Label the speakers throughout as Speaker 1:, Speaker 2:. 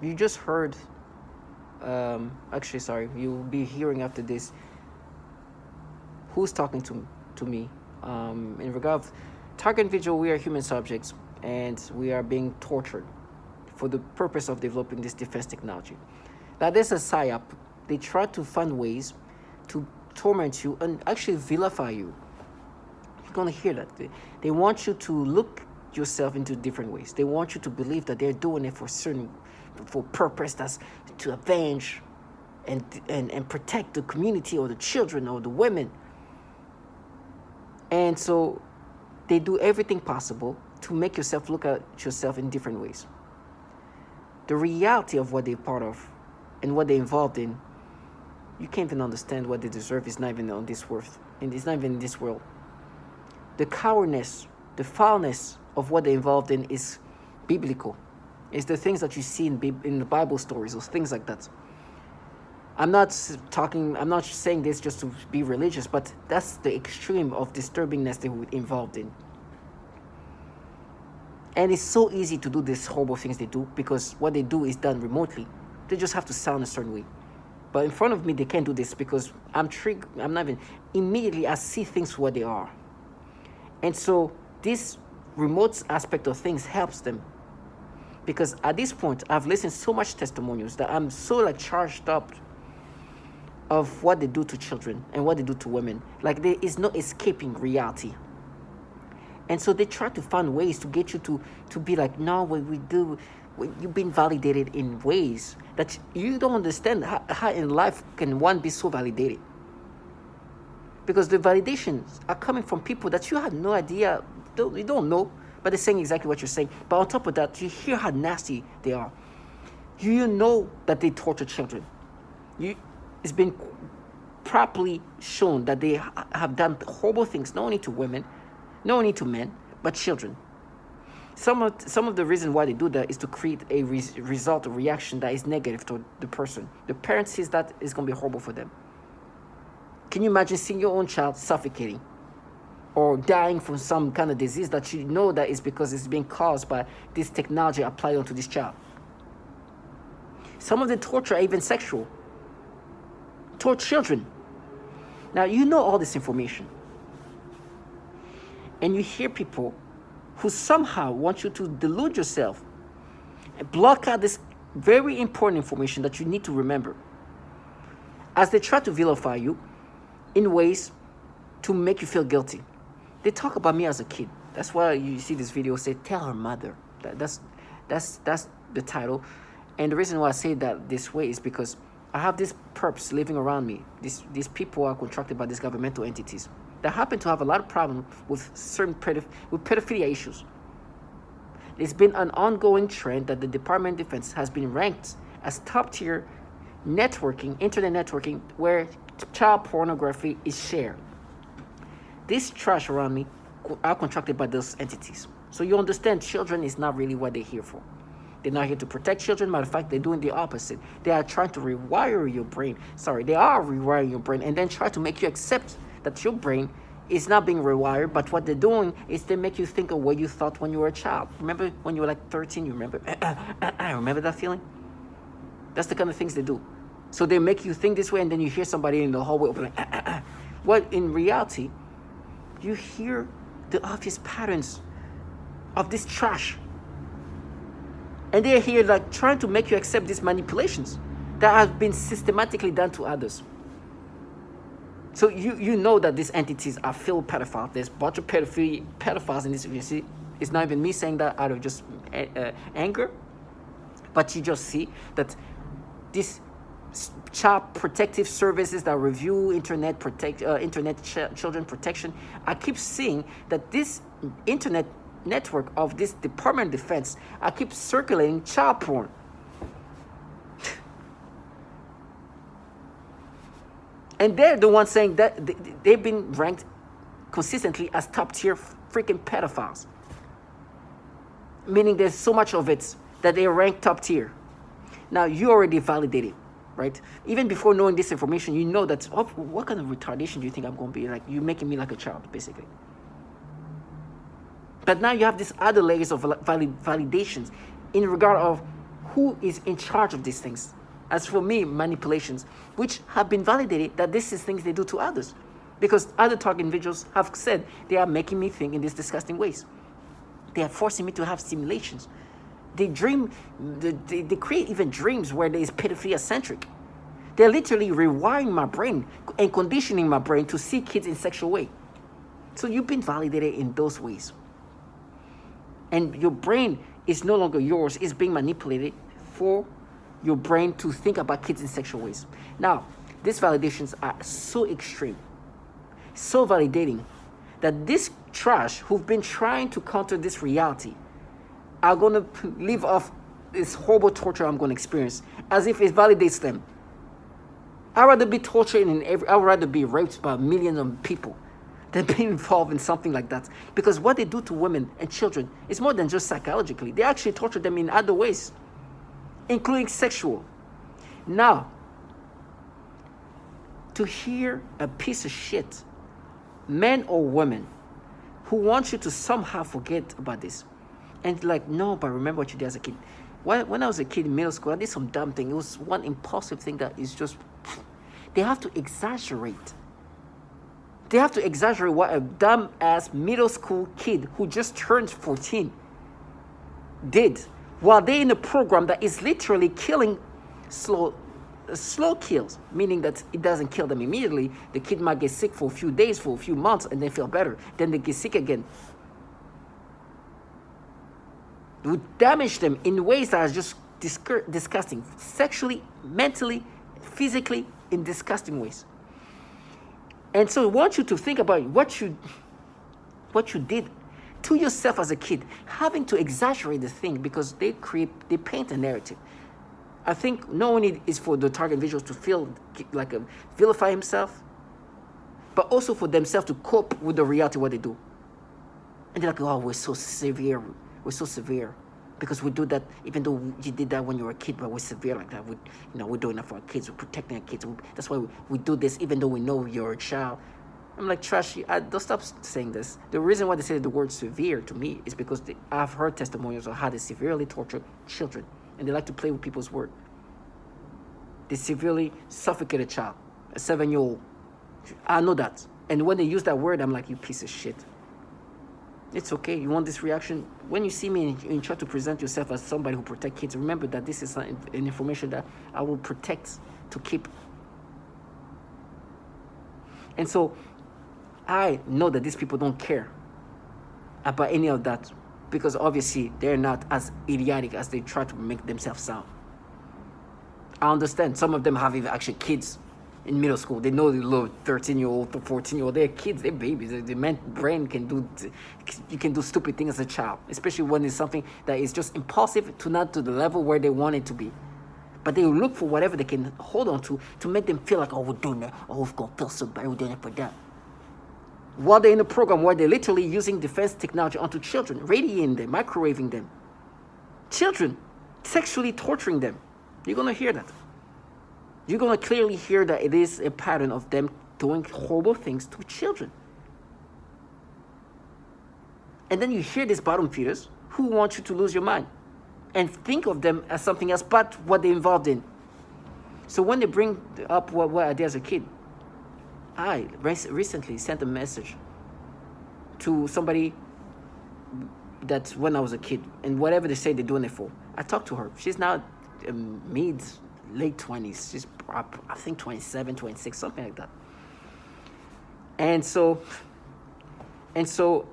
Speaker 1: you just heard, actually, sorry, you'll be hearing after this who's talking to me. In regard of target individual, we are human subjects and we are being tortured for the purpose of developing this defense technology. Now, there's a psyop. They try to find ways to torment you and actually vilify you. You're going to hear that. They want you to look yourself into different ways. They want you to believe that they're doing it for purpose that's to avenge and protect the community or the children or the women. And so they do everything possible to make yourself look at yourself in different ways. The reality of what they're part of and what they're involved in, you can't even understand what they deserve. Is not even on this worth, and it's not even in this world. The cowardness, the foulness of what they're involved in is biblical. It's the things that you see in the Bible stories or things like that. I'm not saying this just to be religious, but that's the extreme of disturbingness they were involved in. And it's so easy to do these horrible things they do because what they do is done remotely. They just have to sound a certain way. But in front of me, they can't do this because I'm triggered. I'm not even, immediately I see things for what they are. And so this remote aspect of things helps them. Because at this point, I've listened to so much testimonials that I'm so like charged up of what they do to children and what they do to women. Like there is no escaping reality. And so they try to find ways to get you to be like, no, what we do, you've been validated in ways that you don't understand how in life can one be so validated. Because the validations are coming from people that you have no idea, you don't know, but they're saying exactly what you're saying. But on top of that, you hear how nasty they are. You know that they torture children. It's been properly shown that they have done horrible things, not only to women, not only to men, but children. Some of the reason why they do that is to create a result, a reaction that is negative to the person. The parent sees that it's going to be horrible for them. Can you imagine seeing your own child suffocating or dying from some kind of disease that you know that is because it's being caused by this technology applied onto this child? Some of the torture are even sexual. Toward children. Now, you know all this information. And you hear people who somehow want you to delude yourself and block out this very important information that you need to remember. As they try to vilify you in ways to make you feel guilty. They talk about me as a kid. That's why you see this video say, tell her mother. That's the title. And the reason why I say that this way is because I have these perps living around me. These people are contracted by these governmental entities that happen to have a lot of problems with certain pedophilia issues. It's been an ongoing trend that the Department of Defense has been ranked as top-tier networking, internet networking, where child pornography is shared. This trash around me are contracted by those entities. So you understand, children is not really what they're here for. They're not here to protect children. Matter of fact, they're doing the opposite. They are trying to rewire your brain. They are rewiring your brain and then try to make you accept that your brain is not being rewired, but what they're doing is they make you think of what you thought when you were a child. Remember when you were like 13, you remember? Remember that feeling? That's the kind of things they do. So they make you think this way and then you hear somebody in the hallway open like, Well, in reality, you hear the obvious patterns of this trash. And they're here like trying to make you accept these manipulations that have been systematically done to others. So you know that these entities are filled with pedophiles. There's a bunch of pedophiles in this. You see, it's not even me saying that out of just anger, but you just see that these child protective services that review internet children protection. I keep seeing that this internet network of this Department of Defense, I keep circulating child porn. And they're the ones saying that they've been ranked consistently as top tier freaking pedophiles. Meaning there's so much of it that they're ranked top tier. Now, you already validated, right? Even before knowing this information, you know that, what kind of retardation do you think I'm going to be? Like, you're making me like a child, basically. But now you have these other layers of validations in regard of who is in charge of these things. As for me, manipulations, which have been validated that this is things they do to others. Because other target individuals have said they are making me think in these disgusting ways. They are forcing me to have simulations. They dream, they create even dreams where there is pedophilia-centric. They're literally rewiring my brain and conditioning my brain to see kids in sexual way. So you've been validated in those ways. And your brain is no longer yours. It's being manipulated for your brain to think about kids in sexual ways. Now, these validations are so extreme, so validating, that this trash who've been trying to counter this reality are going to live off this horrible torture I'm going to experience as if it validates them. I'd rather be tortured I'd rather be raped by millions of people than be involved in something like that. Because what they do to women and children is more than just psychologically. They actually torture them in other ways, including sexual. Now, to hear a piece of shit, men or women, who want you to somehow forget about this. And like, no, but remember what you did as a kid. When I was a kid in middle school, I did some dumb thing. It was one impulsive thing that is just, they have to exaggerate. They have to exaggerate what a dumb-ass middle school kid who just turned 14 did, while they're in a program that is literally killing slow kills, meaning that it doesn't kill them immediately. The kid might get sick for a few days, for a few months, and then feel better. Then they get sick again. It would damage them in ways that are just disgusting, sexually, mentally, physically, in disgusting ways. And so I want you to think about what you did to yourself as a kid, having to exaggerate the thing because they paint a narrative. I think not only is for the target individuals to feel like vilify himself, but also for themselves to cope with the reality of what they do. And they're like, oh, we're so severe because we do that even though you did that when you were a kid, but we're severe like that. We're doing that for our kids. We're protecting our kids. That's why we do this even though we know you're a child. I'm like, trashy. Don't stop saying this. The reason why they say the word severe to me is because I've heard testimonials of how they severely torture children. And they like to play with people's word. They severely suffocate a child, a 7-year-old. I know that. And when they use that word, I'm like, you piece of shit. It's okay. You want this reaction? When you see me and you try to present yourself as somebody who protects kids, remember that this is an information that I will protect to keep. And so I know that these people don't care about any of that, because obviously they're not as idiotic as they try to make themselves sound. I understand some of them have even actually kids in middle school. They know the little 13-year-old to 14-year-old. They're kids, they're babies. The brain you can do stupid things as a child, especially when it's something that is just impulsive to not to the level where they want it to be. But they will look for whatever they can hold on to make them feel like, oh, we're doing that. Oh, we're going to feel so bad. We're doing it for that. While they're in a program where they're literally using defense technology onto children, radiating them, microwaving them. Children, sexually torturing them. You're going to hear that. You're going to clearly hear that it is a pattern of them doing horrible things to children. And then you hear these bottom feeders who want you to lose your mind and think of them as something else but what they're involved in. So when they bring up what I did as a kid, I recently sent a message to somebody that when I was a kid, and whatever they say they're doing it for, I talked to her. She's now late 20s. She's, I think, 27, 26, something like that. And so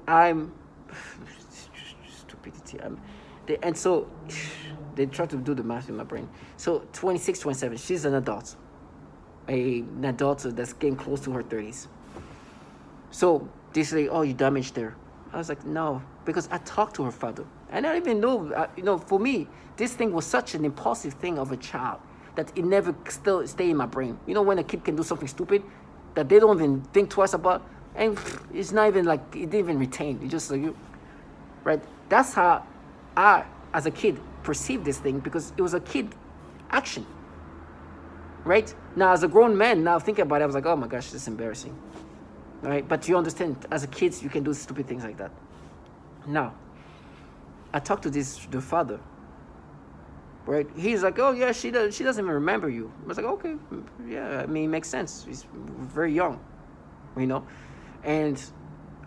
Speaker 1: I'm stupidity. And so they try to do the math in my brain. So 26, 27, she's an adult. An adult that's getting close to her 30s. So they say, oh, you damaged her. I was like, no, because I talked to her father. And I didn't even know, for me, this thing was such an impulsive thing of a child that it never still stay in my brain. You know when a kid can do something stupid that they don't even think twice about, and it's not even like, it didn't even retain. It just like, right? That's how I, as a kid, perceived this thing, because it was a kid action. Right? Now, as a grown man, now thinking about it, I was like, oh my gosh, this is embarrassing. Right? But you understand, as a kid, you can do stupid things like that. Now, I talked to the father, right? He's like, oh yeah, she doesn't even remember you. I was like, okay, yeah, I mean, it makes sense. He's very young, you know, and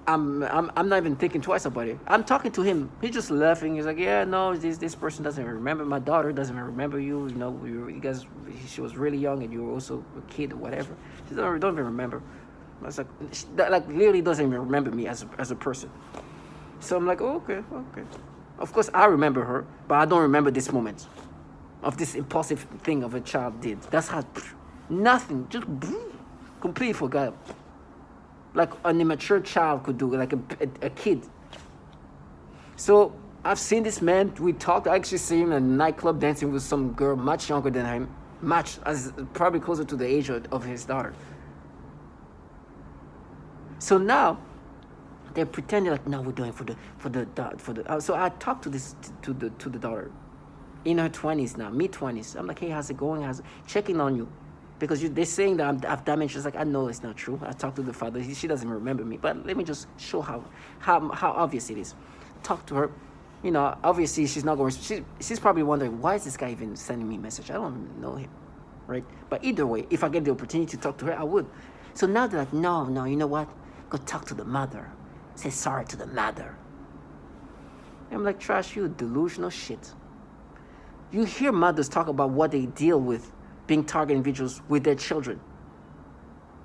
Speaker 1: I'm not even thinking twice about it. I'm talking to him. He's just laughing. He's like, yeah, no, this person doesn't even remember. My daughter doesn't even remember you. You know, you guys, she was really young and you were also a kid or whatever. She don't even remember. I was like, like literally doesn't even remember me as a person. So I'm like, oh, okay. Of course, I remember her, but I don't remember this moment of this impulsive thing of a child did. That's how nothing, just completely forgot. Like an immature child could do, like a kid. So I've seen this man. We talked. I actually see him in a nightclub dancing with some girl much younger than him, probably closer to the age of his daughter. So now they're pretending like, no, we're doing for the. So I talked to the daughter, in her 20s now, mid-20s. I'm like, hey, how's it going? Checking on you, because they're saying that I've damaged. She's like, I know it's not true. I talked to the father. She doesn't remember me, but let me just show how obvious it is. Talk to her. You know, obviously she's not going. She's probably wondering, why is this guy even sending me a message? I don't know him, right? But either way, if I get the opportunity to talk to her, I would. So now they're like, no, you know what? Go talk to the mother. Say sorry to the mother. I'm like, trash, you delusional shit. You hear mothers talk about what they deal with being target individuals with their children.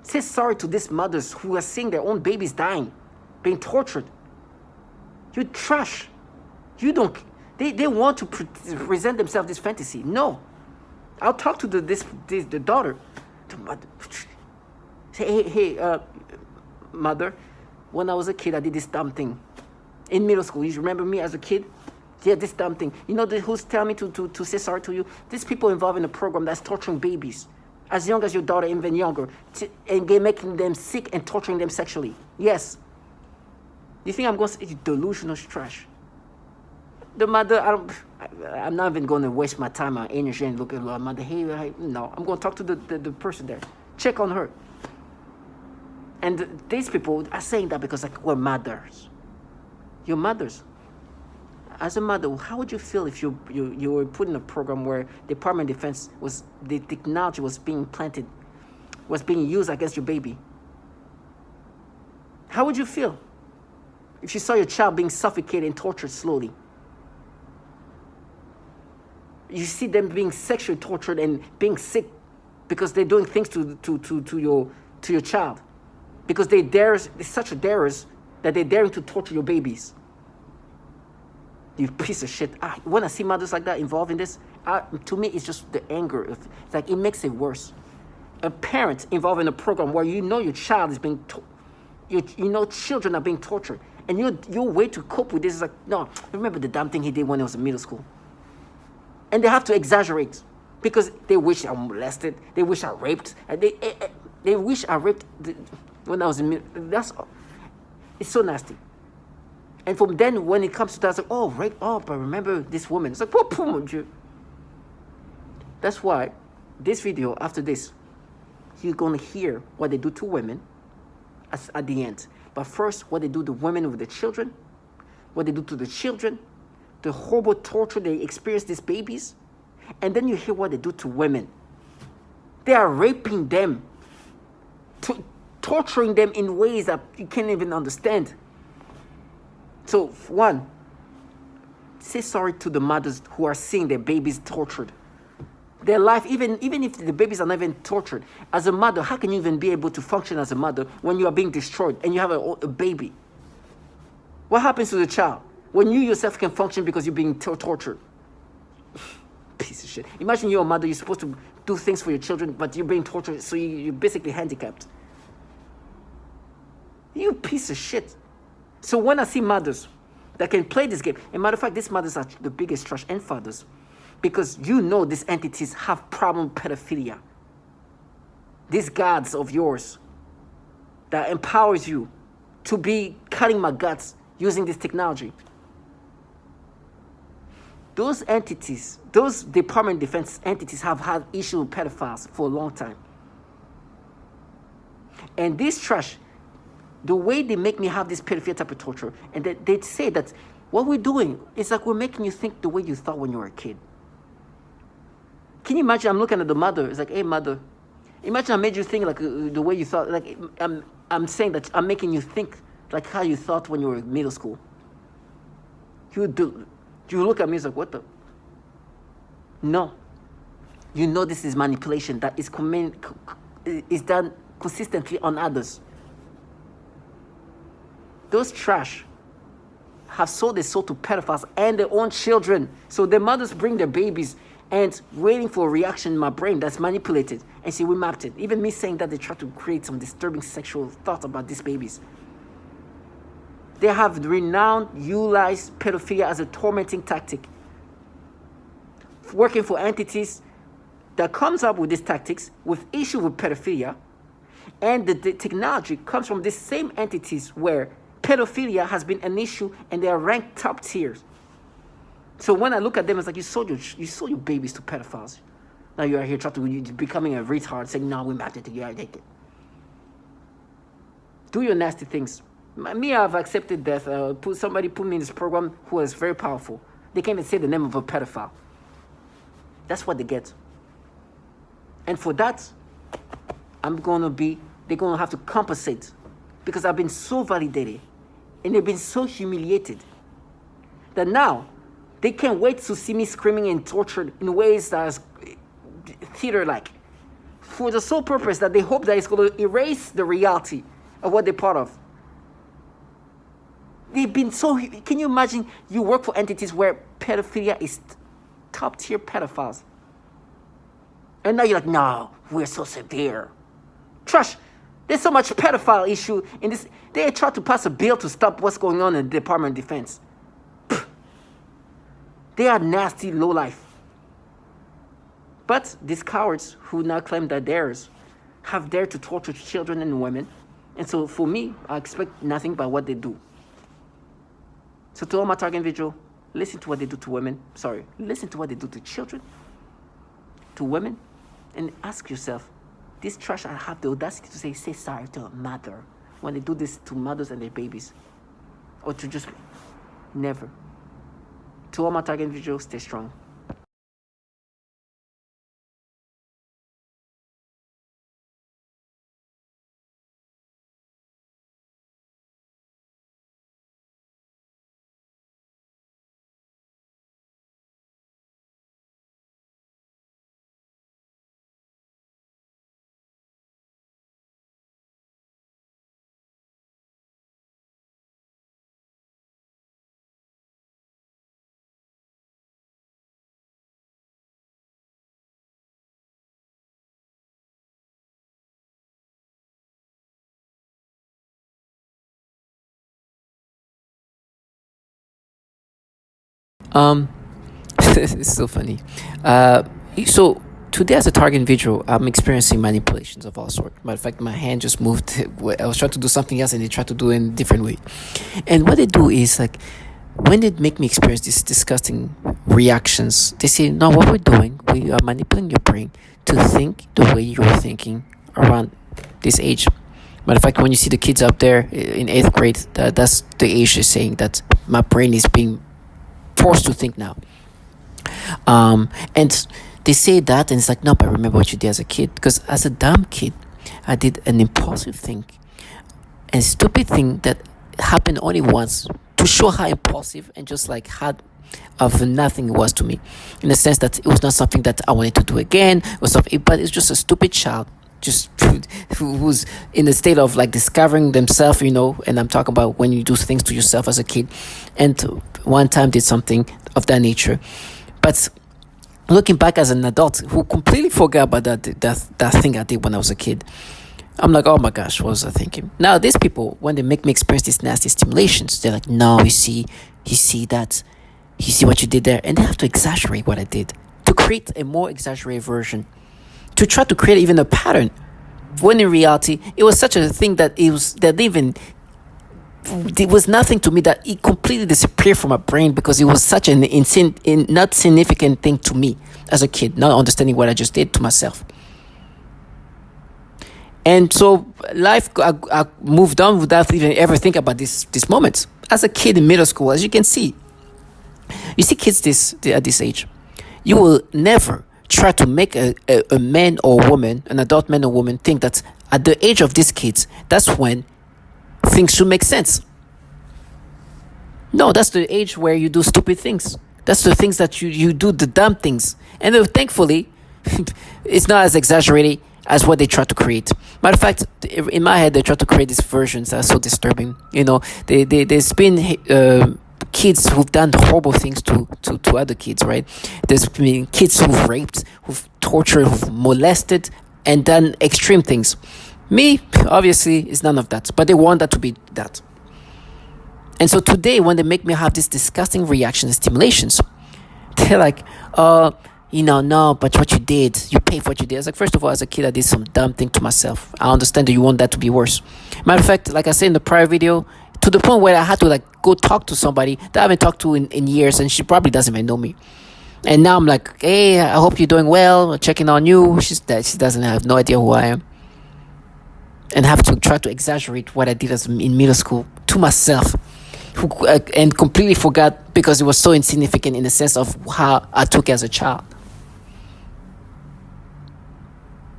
Speaker 1: Say sorry to these mothers who are seeing their own babies dying, being tortured. You trash. You don't. They want to present themselves this fantasy. No. I'll talk to the daughter. The mother. Say, hey, mother, when I was a kid, I did this dumb thing. In middle school, you remember me as a kid? Yeah, this dumb thing. You know who's telling me to say sorry to you? These people involved in a program that's torturing babies, as young as your daughter, even younger, and making them sick and torturing them sexually. Yes. You think I'm going to say delusional trash? The mother, I'm not even going to waste my time and energy and look at the mother. Hey, no, I'm going to talk to the person there. Check on her. And these people are saying that because like we're mothers. You're mothers. As a mother, how would you feel if you were put in a program where the Department of Defense the technology was being planted, was being used against your baby? How would you feel if you saw your child being suffocated and tortured slowly? You see them being sexually tortured and being sick because they're doing things to your child, because they're such a darers that they're daring to torture your babies. You piece of shit. When I see mothers like that involved in this, to me, it's just the anger. It's like it makes it worse. A parent involved in a program where you know your child is being, you know children are being tortured, and your way to cope with this is like, no, remember the damn thing he did when he was in middle school. And they have to exaggerate because they wish I molested, they wish I raped, and they wish I raped when I was in middle. It's so nasty. And from then, when it comes to that, it's like, oh, rape, but remember this woman. It's like, that's why this video, after this, you're going to hear what they do to women at the end. But first, what they do to women with the children, what they do to the children, the horrible torture they experience these babies, and then you hear what they do to women. They are raping them, torturing them in ways that you can't even understand. So, one, say sorry to the mothers who are seeing their babies tortured. Their life, even if the babies are not even tortured, as a mother, how can you even be able to function as a mother when you are being destroyed and you have a baby? What happens to the child when you yourself can function because you're being tortured? Piece of shit. Imagine you're a mother, you're supposed to do things for your children, but you're being tortured, so you're basically handicapped. You piece of shit. So when I see mothers that can play this game, and matter of fact, these mothers are the biggest trash, and fathers, because you know these entities have problem pedophilia. These gods of yours that empowers you to be cutting my guts using this technology. Those entities, those Department of Defense entities have had issue with pedophiles for a long time. And this trash, the way they make me have this pedophilia type of torture, and they say that what we're doing is like we're making you think the way you thought when you were a kid. Can you imagine? I'm looking at the mother. It's like, hey, mother, imagine I made you think like the way you thought. Like I'm saying that I'm making you think like how you thought when you were in middle school. You look at me, it's like, what the? No. You know this is manipulation that is done consistently on others. Those trash have sold their soul to pedophiles and their own children. So their mothers bring their babies and waiting for a reaction in my brain that's manipulated. And see, we mapped it. Even me saying that, they try to create some disturbing sexual thoughts about these babies. They have renowned, utilized pedophilia as a tormenting tactic. Working for entities that comes up with these tactics with issue with pedophilia, and the technology comes from these same entities where pedophilia has been an issue and they are ranked top tiers. So when I look at them, it's like, you sold your babies to pedophiles. Now you are here trying to becoming a retard, saying, no, we mapped it together. Take it. Do your nasty things. Me, I've accepted death. Somebody put me in this program who is very powerful. They can't even say the name of a pedophile. That's what they get. And for that, they're going to have to compensate, because I've been so validated and they've been so humiliated that now they can't wait to see me screaming and tortured in ways that are theater-like, for the sole purpose that they hope that it's going to erase the reality of what they're part of. They've been so... Can you imagine you work for entities where pedophilia is top-tier pedophiles? And now you're like, no, we're so severe. Trash. There's so much pedophile issue in this. They tried to pass a bill to stop what's going on in the Department of Defense. Pfft. They are nasty lowlife. But these cowards who now claim that theirs have dared to torture children and women. And so for me, I expect nothing but what they do. So to all my target individual, listen to what they do to women. Listen to what they do to children, to women, and ask yourself, this trash, I have the audacity to say sorry to a mother when they do this to mothers and their babies. Or to just never. To all my target individuals, stay strong. Um, it's so funny. So today, as a target individual, I'm experiencing manipulations of all sorts. Matter of fact, my hand just moved. I was trying to do something else, and they tried to do it in a different way. And what they do is, like, when they make me experience these disgusting reactions, they say, "No, what we're doing, we are manipulating your brain to think the way you're thinking around this age." Matter of fact, when you see the kids up there in 8th grade, that's the age they're saying that my brain is being forced to think now. And they say that, and it's like, no, but remember what you did as a kid. Because as a dumb kid, I did an impulsive thing and stupid thing that happened only once to show how impulsive and just like how of nothing it was to me, in the sense that it was not something that I wanted to do again. It was something, but it's just a stupid child just who's in a state of like discovering themselves, and I'm talking about when you do things to yourself as a kid, and one time did something of that nature. But looking back as an adult who completely forgot about that thing I did when I was a kid, I'm like, oh my gosh, what was I thinking? Now these people, when they make me experience these nasty stimulations, they're like, no, you see that, you see what you did there, and they have to exaggerate what I did to create a more exaggerated version, to try to create even a pattern, when in reality it was such a thing that it was nothing to me, that it completely disappeared from my brain, because it was such an not significant thing to me as a kid, not understanding what I just did to myself. And so life, I moved on without even ever thinking about this moments. As a kid in middle school, as you can see, you see kids at this age, you will never try to make a man or woman, an adult man or woman, think that at the age of these kids, that's when things should make sense. No, that's the age where you do stupid things. That's the things that you do, the dumb things. And thankfully, it's not as exaggerated as what they try to create. Matter of fact, in my head, they try to create these versions that are so disturbing. There's been kids who've done horrible things to other kids, right? There's been kids who've raped, who've tortured, who've molested, and done extreme things. Me, obviously, is none of that. But they want that to be that. And so today, when they make me have these disgusting reaction and stimulations, they're like, no, but what you did, you pay for what you did. I was like, first of all, as a kid, I did some dumb thing to myself. I understand that you want that to be worse. Matter of fact, like I said in the prior video, to the point where I had to go talk to somebody that I haven't talked to in years, and she probably doesn't even know me. And now I'm like, hey, I hope you're doing well, checking on you. She doesn't have no idea who I am. And have to try to exaggerate what I did in middle school to myself. And completely forgot because it was so insignificant in the sense of how I took it as a child.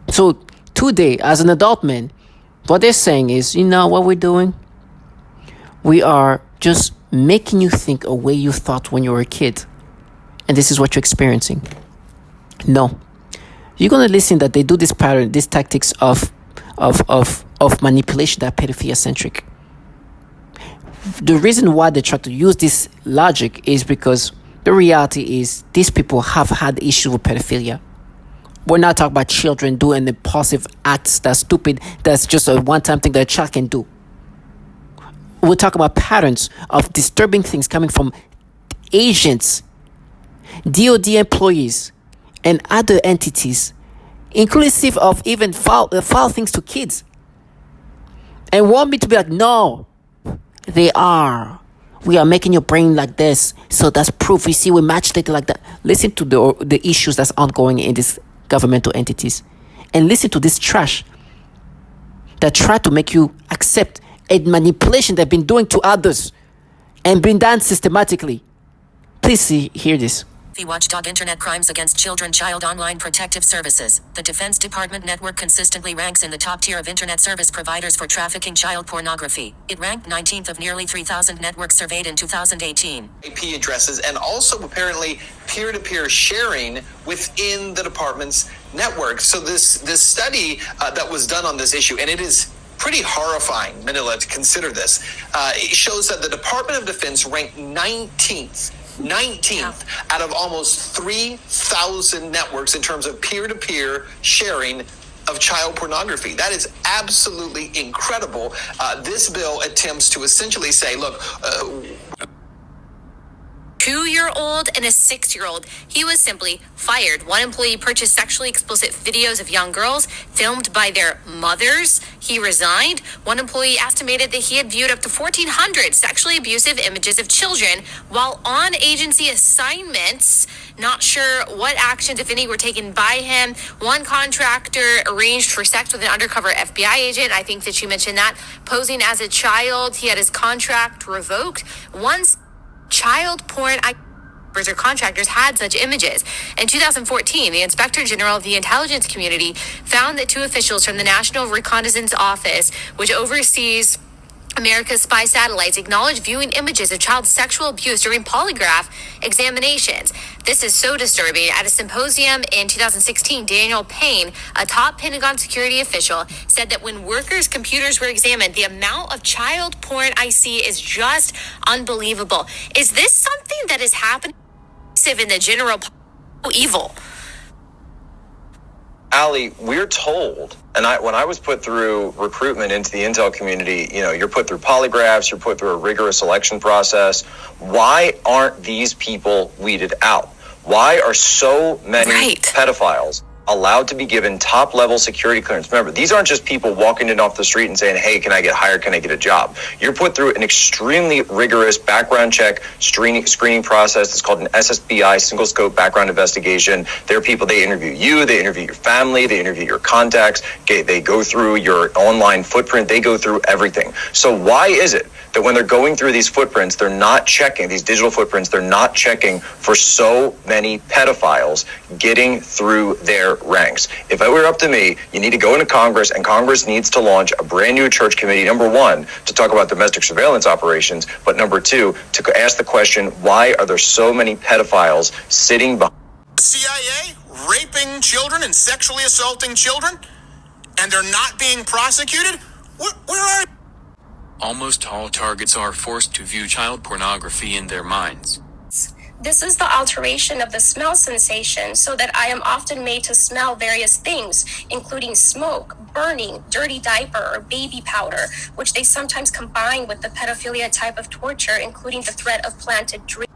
Speaker 1: So today, as an adult man, what they're saying is, what we're doing? We are just making you think a way you thought when you were a kid. And this is what you're experiencing. No. You're going to listen that they do this pattern, these tactics of manipulation that are pedophilia-centric. The reason why they try to use this logic is because the reality is these people have had issues with pedophilia. We're not talking about children doing impulsive acts that's stupid, that's just a one-time thing that a child can do. We're talking about patterns of disturbing things coming from agents, DOD employees, and other entities, inclusive of even foul things to kids. And want me to be like, no. They are. We are making your brain like this. So that's proof. You see, we match data like that. Listen to the issues that's ongoing in these governmental entities. And listen to this trash that try to make you accept a manipulation they've been doing to others and been done systematically. Please hear this.
Speaker 2: Watchdog Internet Crimes Against Children Child Online Protective Services. The Defense Department network consistently ranks in the top tier of internet service providers for trafficking child pornography. It ranked 19th of nearly 3,000 networks surveyed in 2018.
Speaker 3: IP addresses and also apparently peer-to-peer sharing within the department's network. So this study that was done on this issue, and it is pretty horrifying, Manila, to consider this. It shows that the Department of Defense ranked 19th out of almost 3,000 networks in terms of peer-to-peer sharing of child pornography. That is absolutely incredible. This bill attempts to essentially say, look,
Speaker 2: 2-year-old and a 6-year-old. He was simply fired. One employee purchased sexually explicit videos of young girls filmed by their mothers. He resigned. One employee estimated that he had viewed up to 1,400 sexually abusive images of children while on agency assignments. Not sure what actions, if any, were taken by him. One contractor arranged for sex with an undercover FBI agent. I think that you mentioned that. Posing as a child, he had his contract revoked. Once child porn or contractors had such images. In 2014, the Inspector General of the Intelligence Community found that 2 officials from the National Reconnaissance Office, which oversees America's spy satellites, acknowledged viewing images of child sexual abuse during polygraph examinations. This is so disturbing. At a symposium in 2016, Daniel Payne, a top Pentagon security official, said that when workers' computers were examined, the amount of child porn I see is just unbelievable. Is this something that is happening in the general evil?
Speaker 4: Ali, we're told, and when I was put through recruitment into the intel community, you're put through polygraphs, you're put through a rigorous selection process. Why aren't these people weeded out? Why are so many pedophiles allowed to be given top-level security clearance? Remember, these aren't just people walking in off the street and saying, hey, can I get hired? Can I get a job? You're put through an extremely rigorous background check screening process. It's called an SSBI, single scope background investigation. There are people, they interview you, they interview your family, they interview your contacts, they go through your online footprint, they go through everything. So why is it that when they're going through these footprints, they're not checking, these digital footprints, they're not checking for so many pedophiles getting through their ranks. If it were up to me, you need to go into Congress, and Congress needs to launch a brand new church committee, number one, to talk about domestic surveillance operations, but number two, to ask the question, why are there so many pedophiles sitting behind
Speaker 5: The CIA raping children and sexually assaulting children, and they're not being prosecuted? Where are...
Speaker 6: Almost all targets are forced to view child pornography in their minds.
Speaker 7: This is the alteration of the smell sensation, so that I am often made to smell various things, including smoke, burning, dirty diaper, or baby powder, which they sometimes combine with the pedophilia type of torture, including the threat of planted dreams.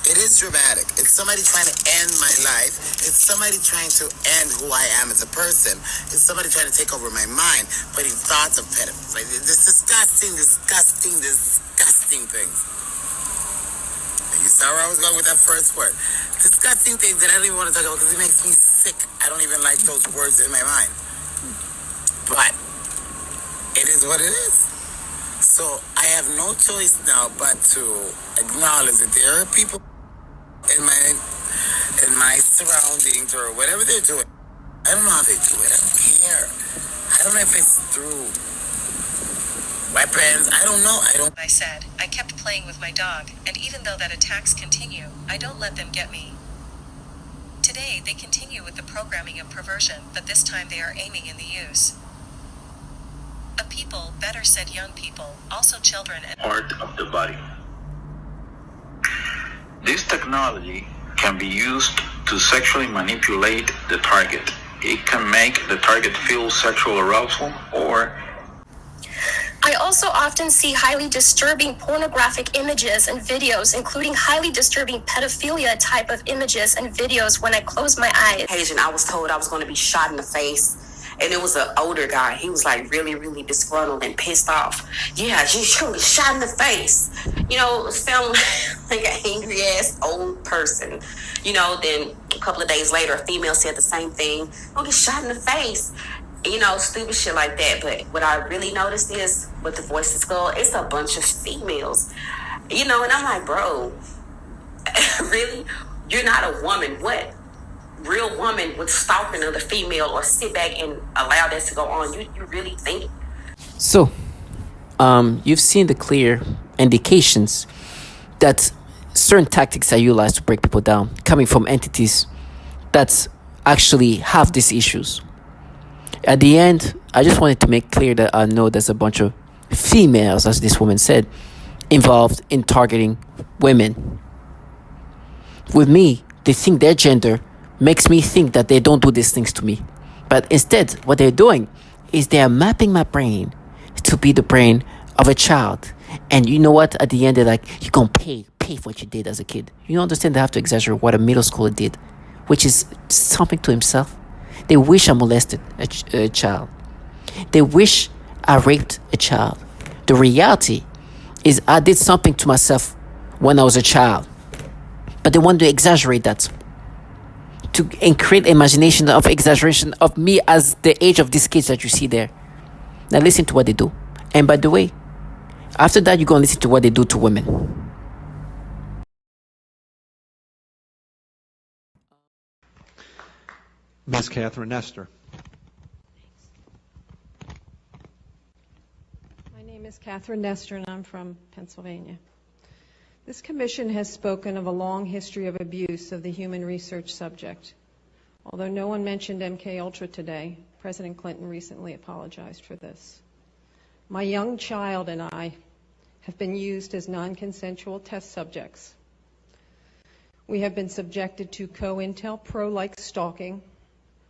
Speaker 5: It is dramatic. It's somebody trying to end my life. It's somebody trying to end who I am as a person. It's somebody trying to take over my mind, putting thoughts of pedophiles. This disgusting things. You saw where I was going with that first word. Disgusting things that I don't even want to talk about because it makes me sick. I don't even like those words in my mind. But it is what it is. So I have no choice now but to acknowledge that there are people in my surroundings or whatever they're doing. I don't know how they do it. I don't care. I don't know if it's through weapons. I don't know.
Speaker 8: I said, I kept playing with my dog, and even though that attacks continue, I don't let them get me. Today, they continue with the programming of perversion, but this time they are aiming in the use. A people, better said young people, also children and
Speaker 9: part of the body. This technology can be used to sexually manipulate the target. It can make the target feel sexual arousal or...
Speaker 7: I also often see highly disturbing pornographic images and videos, including highly disturbing pedophilia type of images and videos when I close my eyes.
Speaker 10: And I was told I was going to be shot in the face. And it was an older guy. He was like really, really disgruntled and pissed off. Yeah, she's going to get shot in the face. Sound like an angry ass old person. Then a couple of days later, a female said the same thing. Don't get shot in the face. Stupid shit like that. But what I really noticed is with the Voices Skull, it's a bunch of females. And I'm like, bro, really? You're not a woman. What real woman would stalk another female or sit back and allow that to go on? You really think?
Speaker 1: So, you've seen the clear indications that certain tactics are utilized to break people down, coming from entities that actually have these issues. At the end, I just wanted to make clear that I know there's a bunch of females, as this woman said, involved in targeting women. With me, they think their gender makes me think that they don't do these things to me. But instead, what they're doing is they are mapping my brain to be the brain of a child. And you know what? At the end, they're like, you're going to pay for what you did as a kid. You understand they have to exaggerate what a middle schooler did, which is something to himself. They wish I molested a child. They wish I raped a child. The reality is I did something to myself when I was a child. But they want to exaggerate that. And create imagination of exaggeration of me as the age of these kids that you see there. Now listen to what they do. And by the way, after that, you're going to listen to what they do to women.
Speaker 11: Ms. Catherine Nestor.
Speaker 12: My name is Catherine Nestor, and I'm from Pennsylvania. This commission has spoken of a long history of abuse of the human research subject. Although no one mentioned MKUltra today, President Clinton recently apologized for this. My young child and I have been used as non-consensual test subjects. We have been subjected to COINTELPRO-like stalking,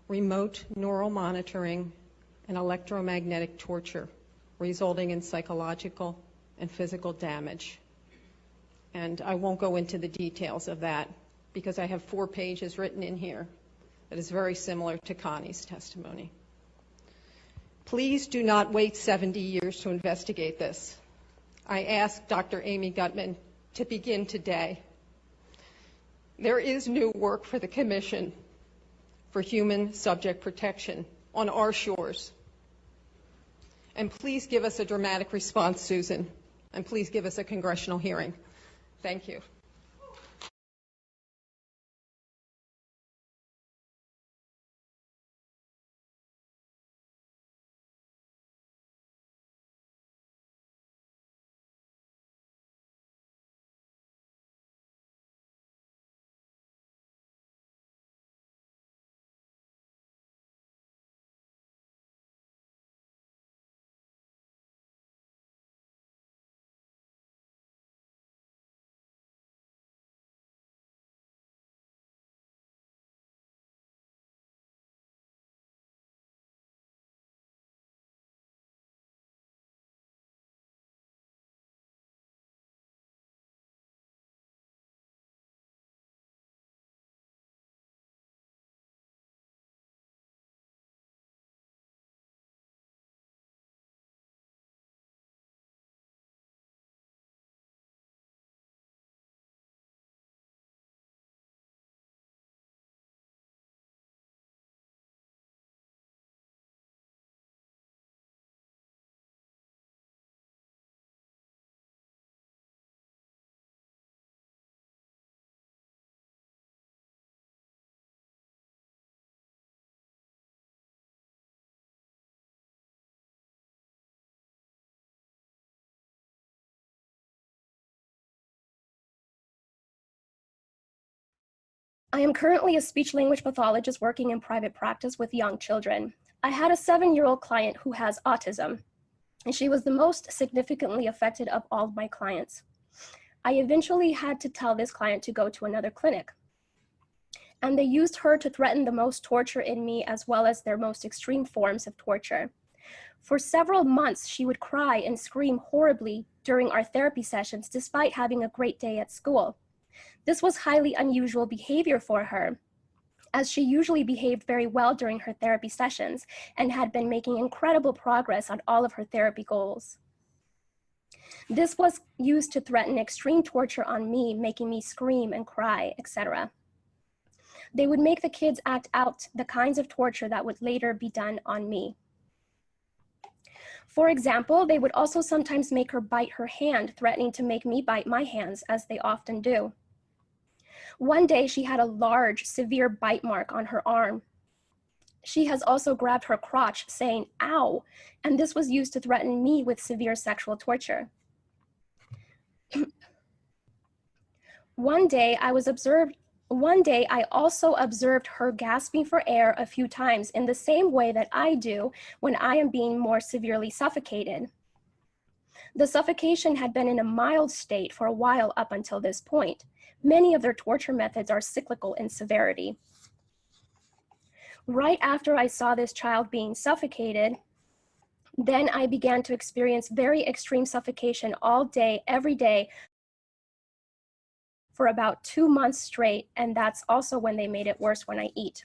Speaker 12: remote neural monitoring, and electromagnetic torture, resulting in psychological and physical damage. And I won't go into the details of that because I have 4 pages written in here that is very similar to Connie's testimony. Please do not wait 70 years to investigate this. I ask Dr. Amy Gutman to begin today. There is new work for the Commission for Human Subject Protection on our shores. And please give us a dramatic response, Susan. and please give us a congressional hearing. Thank you.
Speaker 7: I am currently a speech-language pathologist working in private practice with young children. I had a 7-year-old client who has autism, and she was the most significantly affected of all of my clients. I eventually had to tell this client to go to another clinic, and they used her to threaten the most torture in me as well as their most extreme forms of torture. For several months, she would cry and scream horribly during our therapy sessions despite having a great day at school. This was highly unusual behavior for her, as she usually behaved very well during her therapy sessions and had been making incredible progress on all of her therapy goals. This was used to threaten extreme torture on me, making me scream and cry, etc. They would make the kids act out the kinds of torture that would later be done on me. For example, they would also sometimes make her bite her hand, threatening to make me bite my hands, as they often do. One day, she had a large, severe bite mark on her arm. She has also grabbed her crotch, saying, "Ow," and this was used to threaten me with severe sexual torture. One day, I also observed her gasping for air a few times in the same way that I do when I am being more severely suffocated. The suffocation had been in a mild state for a while up until this point. Many of their torture methods are cyclical in severity. Right after I saw this child being suffocated, then I began to experience very extreme suffocation all day, every day, for about 2 months straight, and that's also when they made it worse when I eat.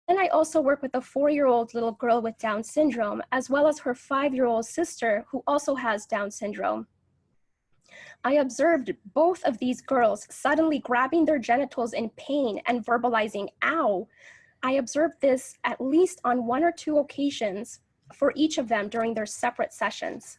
Speaker 7: Then I also work with a 4-year-old little girl with Down syndrome, as well as her 5-year-old sister who also has Down syndrome. I observed both of these girls suddenly grabbing their genitals in pain and verbalizing, "Ow." I observed this at least on 1 or 2 occasions for each of them during their separate sessions.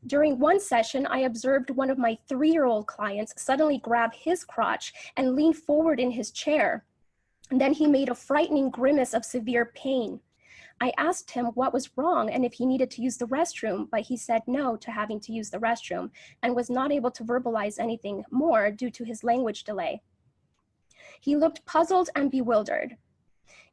Speaker 7: During one session, I observed one of my 3-year-old clients suddenly grab his crotch and lean forward in his chair. And then he made a frightening grimace of severe pain. I asked him what was wrong and if he needed to use the restroom, but he said no to having to use the restroom and was not able to verbalize anything more due to his language delay. He looked puzzled and bewildered.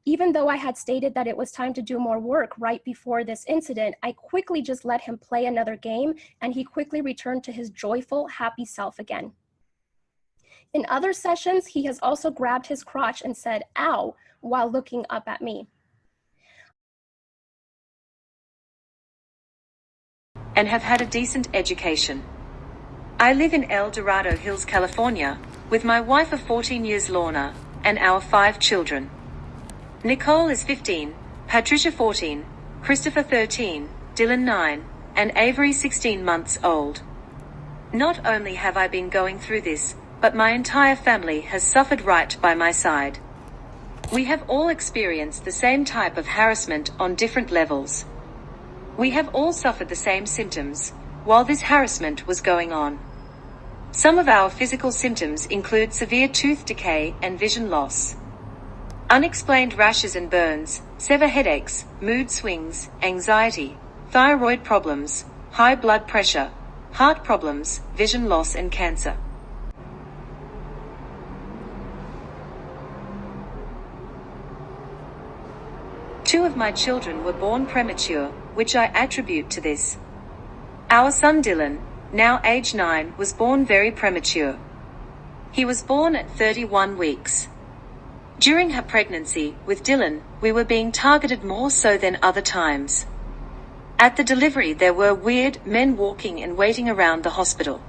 Speaker 7: Even though I had stated that it was time to do more work right before this incident, I quickly just let him play another game, and he quickly returned to his joyful, happy self again. In other sessions, he has also grabbed his crotch and said, "Ow," while looking up at me.
Speaker 11: And have had a decent education. I live in El Dorado Hills, California, with my wife of 14 years, Lorna, and our 5 children. Nicole is 15, Patricia 14, Christopher 13, Dylan 9, and Avery 16 months old. Not only have I been going through this, but my entire family has suffered right by my side. We have all experienced the same type of harassment on different levels. We have all suffered the same symptoms while this harassment was going on. Some of our physical symptoms include severe tooth decay and vision loss, unexplained rashes and burns, severe headaches, mood swings, anxiety, thyroid problems, high blood pressure, heart problems, vision loss and cancer. Two of my children were born premature, which I attribute to this. Our son Dylan, now age 9, was born very premature. He was born at 31 weeks. During her pregnancy with Dylan, we were being targeted more so than other times. At the delivery there were weird men walking and waiting around the hospital.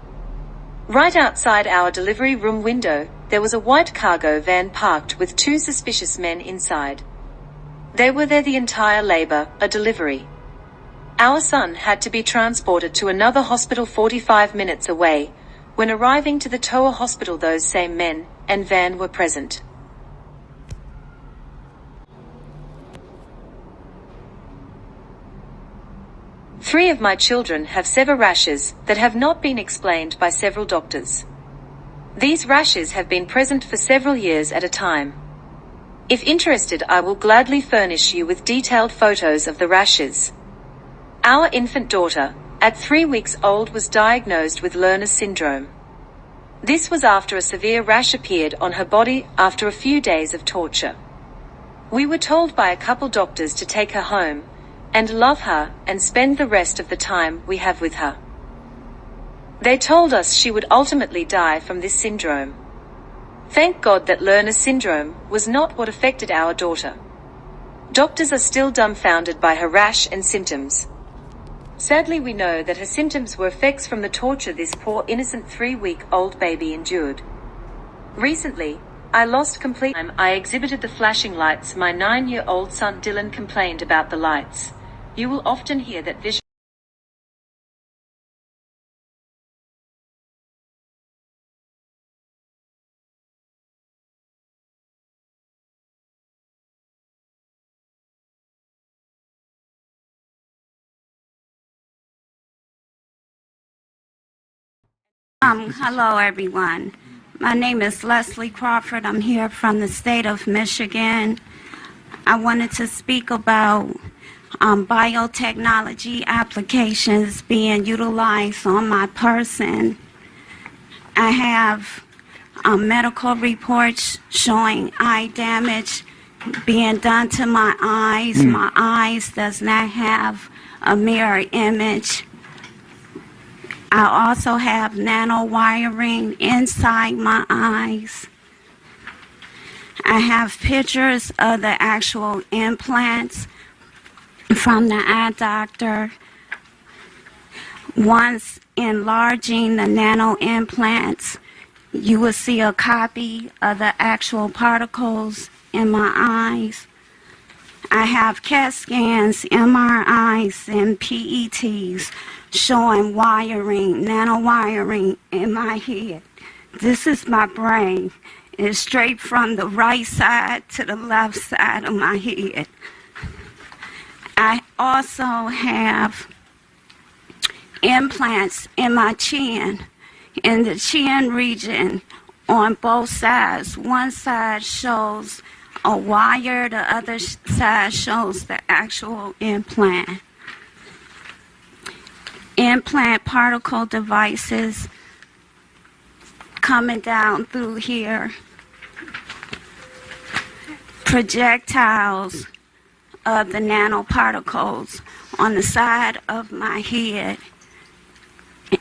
Speaker 11: Right outside our delivery room window, there was a white cargo van parked with two suspicious men inside. They were there the entire labor, a delivery. Our son had to be transported to another hospital 45 minutes away. When arriving to the Toa hospital, those same men and van were present. Three of my children have severe rashes that have not been explained by several doctors. These rashes have been present for several years at a time. If interested, I will gladly furnish you with detailed photos of the rashes. Our infant daughter, at 3 weeks old, was diagnosed with Lerner's syndrome. This was after a severe rash appeared on her body after a few days of torture. We were told by a couple doctors to take her home and love her and spend the rest of the time we have with her. They told us she would ultimately die from this syndrome. Thank God that Lerner's syndrome was not what affected our daughter. Doctors are still dumbfounded by her rash and symptoms. Sadly, we know that her symptoms were effects from the torture this poor innocent 3-week-old baby endured. Recently, I lost complete time. I exhibited the flashing lights. My 9-year-old son Dylan complained about the lights. You will often hear that vision.
Speaker 13: Hello, everyone. My name is Leslie Crawford. I'm here from the state of Michigan. I wanted to speak about biotechnology applications being utilized on my person. I have medical reports showing eye damage being done to my eyes. My eyes does not have a mirror image. I also have nanowiring inside my eyes. I have pictures of the actual implants from the eye doctor. Once enlarging the nano implants, you will see a copy of the actual particles in my eyes. I have CAT scans, MRIs, and PETs showing wiring, nanowiring in my head. This is my brain. It's straight from the right side to the left side of my head. I also have implants in my chin, in the chin region on both sides. One side shows a wire, the other side shows the actual implant. Implant particle devices coming down through here. Projectiles of the nanoparticles on the side of my head.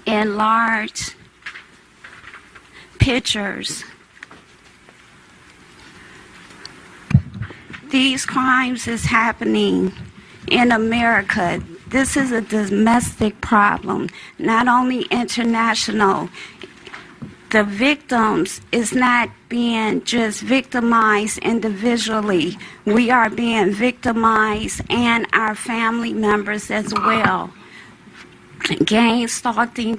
Speaker 13: Enlarged pictures. These crimes is happening in America. This is a domestic problem, not only international. The victims is not being just victimized individually. We are being victimized and our family members as well. Gang stalking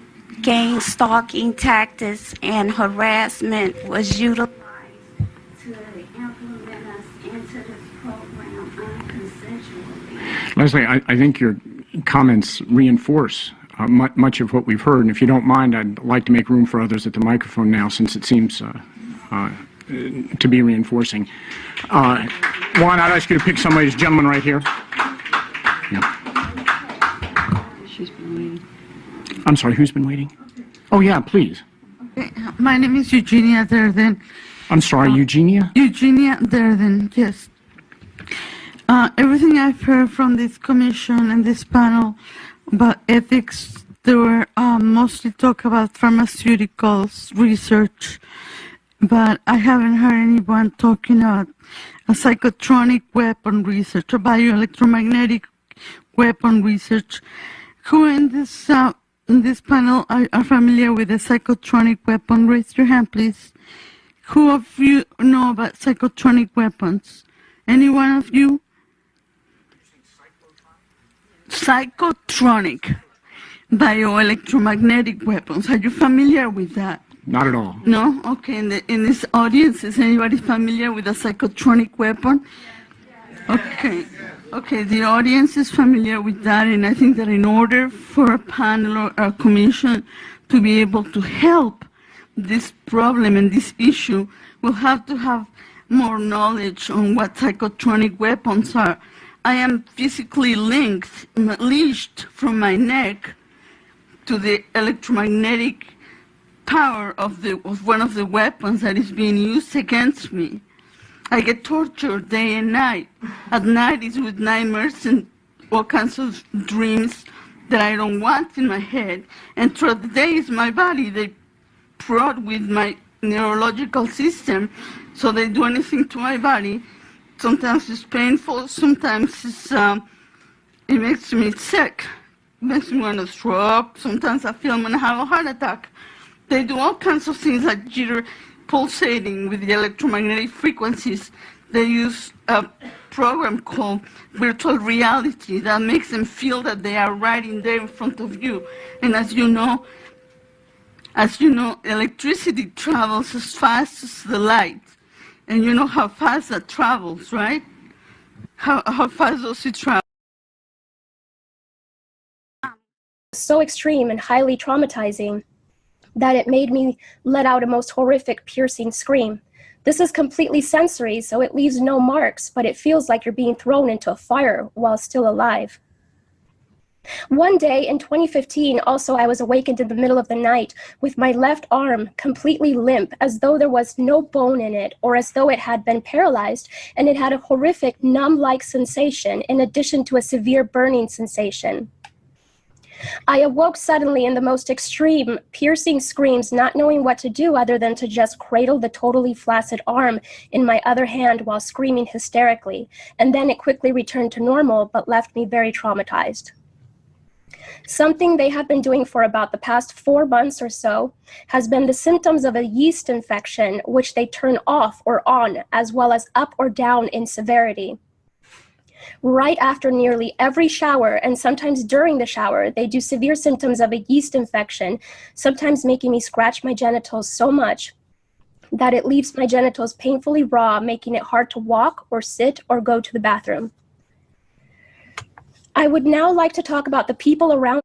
Speaker 13: tactics and harassment was utilized to implement us
Speaker 14: Leslie, I think your comments reinforce much of what we've heard. And if you don't mind, I'd like to make room for others at the microphone now, since it seems to be reinforcing. Juan, I'd ask you to pick somebody, this gentleman right here. Yeah.
Speaker 15: She's been waiting.
Speaker 14: I'm sorry, who's been waiting? Oh, yeah, please.
Speaker 15: My name is Eugenia Durden.
Speaker 14: I'm sorry, Eugenia?
Speaker 15: Eugenia Durden, yes. Everything I've heard from this commission and this panel about ethics, they were mostly talk about pharmaceuticals research, but I haven't heard anyone talking about a psychotronic weapon research or bioelectromagnetic weapon research. Who in this panel are familiar with a psychotronic weapon? Raise your hand, please. Who of you know about psychotronic weapons? Any one of you? Psychotronic bioelectromagnetic weapons. Are you familiar with that?
Speaker 14: Not at all.
Speaker 15: No? Okay. In this audience, is anybody familiar with a psychotronic weapon? Okay. Okay, the audience is familiar with that, and I think that in order for a panel or a commission to be able to help this problem and this issue, we'll have to have more knowledge on what psychotronic weapons are. I am physically leashed from my neck to the electromagnetic power of one of the weapons that is being used against me. I get tortured day and night. At night it's with nightmares and all kinds of dreams that I don't want in my head. And throughout the day is my body. They prod with my neurological system, so they do anything to my body. Sometimes it's painful, sometimes it makes me sick. It makes me want to throw up. Sometimes I feel I'm going to have a heart attack. They do all kinds of things like jitter, pulsating with the electromagnetic frequencies. They use a program called virtual reality that makes them feel that they are right in there in front of you. And as you know, electricity travels as fast as the light. And you know how fast that travels, right? How fast does it travel?
Speaker 7: So extreme and highly traumatizing that it made me let out a most horrific, piercing scream. This is completely sensory, so it leaves no marks, but it feels like you're being thrown into a fire while still alive. One day in 2015, also, I was awakened in the middle of the night with my left arm completely limp, as though there was no bone in it, or as though it had been paralyzed, and it had a horrific numb-like sensation in addition to a severe burning sensation. I awoke suddenly in the most extreme, piercing screams, not knowing what to do other than to just cradle the totally flaccid arm in my other hand while screaming hysterically, and then it quickly returned to normal, but left me very traumatized. Something they have been doing for about the past 4 months or so has been the symptoms of a yeast infection, which they turn off or on, as well as up or down in severity. Right after nearly every shower, and sometimes during the shower, they do severe symptoms of a yeast infection, sometimes making me scratch my genitals so much that it leaves my genitals painfully raw, making it hard to walk or sit or go to the bathroom. I would now like to talk about the people around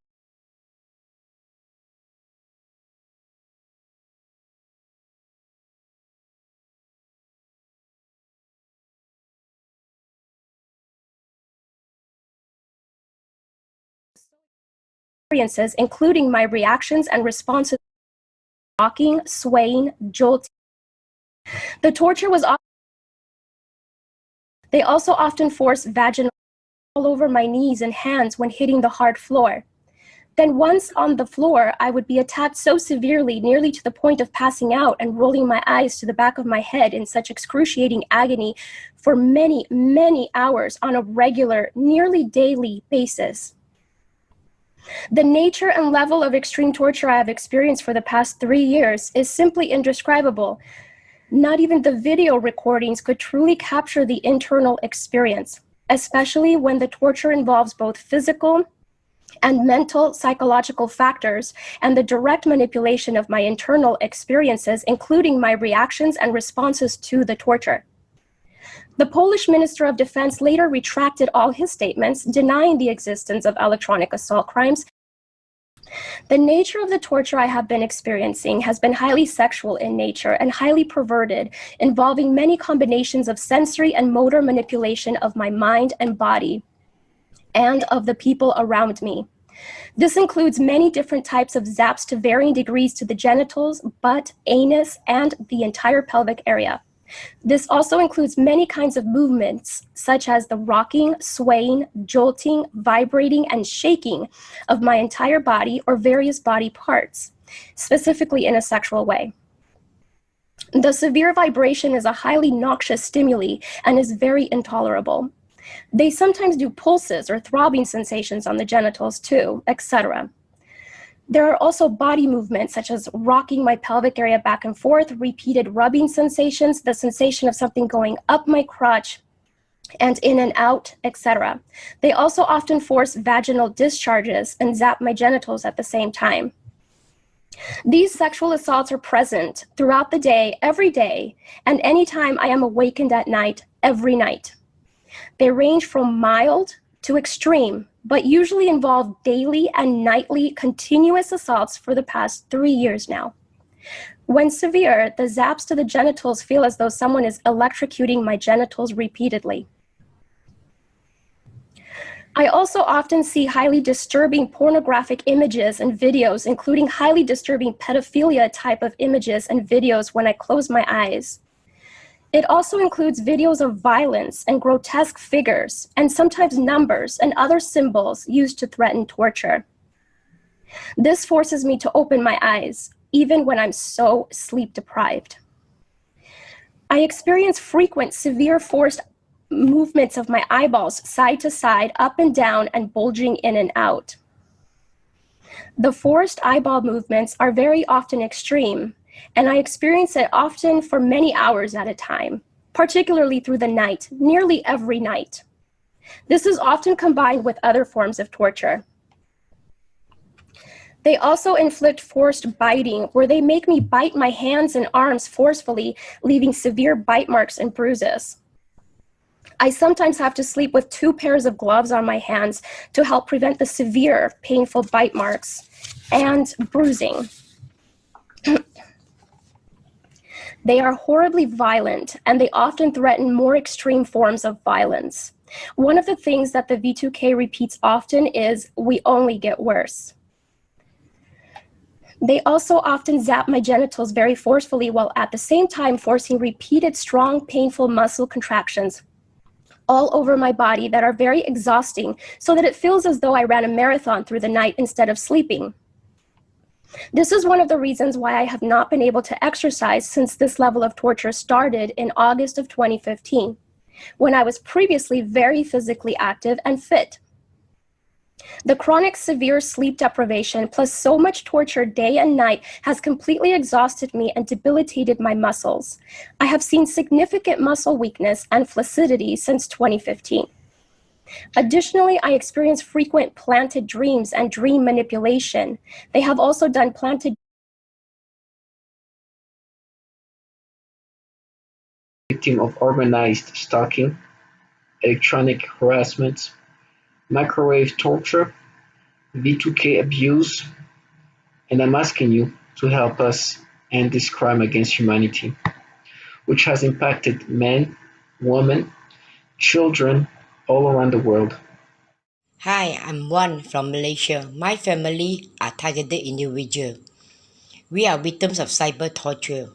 Speaker 7: experiences, including my reactions and responses, rocking, swaying, jolting. The torture was often. They also often force vaginal all over my knees and hands when hitting the hard floor. Then once on the floor, I would be attacked so severely, nearly to the point of passing out and rolling my eyes to the back of my head in such excruciating agony for many, many hours on a regular, nearly daily basis. The nature and level of extreme torture I have experienced for the past 3 years is simply indescribable. Not even the video recordings could truly capture the internal experience, especially when the torture involves both physical and mental psychological factors and the direct manipulation of my internal experiences, including my reactions and responses to the torture. The Polish Minister of Defense later retracted all his statements, denying the existence of electronic assault crimes. The nature of the torture I have been experiencing has been highly sexual in nature and highly perverted, involving many combinations of sensory and motor manipulation of my mind and body and of the people around me. This includes many different types of zaps to varying degrees to the genitals, butt, anus, and the entire pelvic area. This also includes many kinds of movements, such as the rocking, swaying, jolting, vibrating, and shaking of my entire body or various body parts, specifically in a sexual way. The severe vibration is a highly noxious stimuli and is very intolerable. They sometimes do pulses or throbbing sensations on the genitals too, etc. There are also body movements such as rocking my pelvic area back and forth, repeated rubbing sensations, the sensation of something going up my crotch and in and out, etc. They also often force vaginal discharges and zap my genitals at the same time. These sexual assaults are present throughout the day, every day, and anytime I am awakened at night, every night. They range from mild to extreme, but usually involve daily and nightly continuous assaults for the past 3 years now. When severe, the zaps to the genitals feel as though someone is electrocuting my genitals repeatedly. I also often see highly disturbing pornographic images and videos, including highly disturbing pedophilia type of images and videos when I close my eyes. It also includes videos of violence and grotesque figures, and sometimes numbers and other symbols used to threaten torture. This forces me to open my eyes, even when I'm so sleep deprived. I experience frequent, severe forced movements of my eyeballs side to side, up and down, and bulging in and out. The forced eyeball movements are very often extreme, and I experience it often for many hours at a time, particularly through the night, nearly every night. This is often combined with other forms of torture. They also inflict forced biting, where they make me bite my hands and arms forcefully, leaving severe bite marks and bruises. I sometimes have to sleep with 2 pairs of gloves on my hands to help prevent the severe, painful bite marks and bruising. They are horribly violent, and they often threaten more extreme forms of violence. One of the things that the V2K repeats often is, "We only get worse." They also often zap my genitals very forcefully while at the same time forcing repeated strong, painful muscle contractions all over my body that are very exhausting, so that it feels as though I ran a marathon through the night instead of sleeping. This is one of the reasons why I have not been able to exercise since this level of torture started in August of 2015, when I was previously very physically active and fit. The chronic severe sleep deprivation plus so much torture day and night has completely exhausted me and debilitated my muscles. I have seen significant muscle weakness and flaccidity since 2015. Additionally, I experience frequent planted dreams and dream manipulation. They have also done planted
Speaker 1: victim of organized stalking, electronic harassment, microwave torture, V2K abuse, and I'm asking you to help us end this crime against humanity, which has impacted men, women, children all around the world.
Speaker 16: Hi, I'm Wan from Malaysia. My family are targeted individuals. We are victims of cyber torture,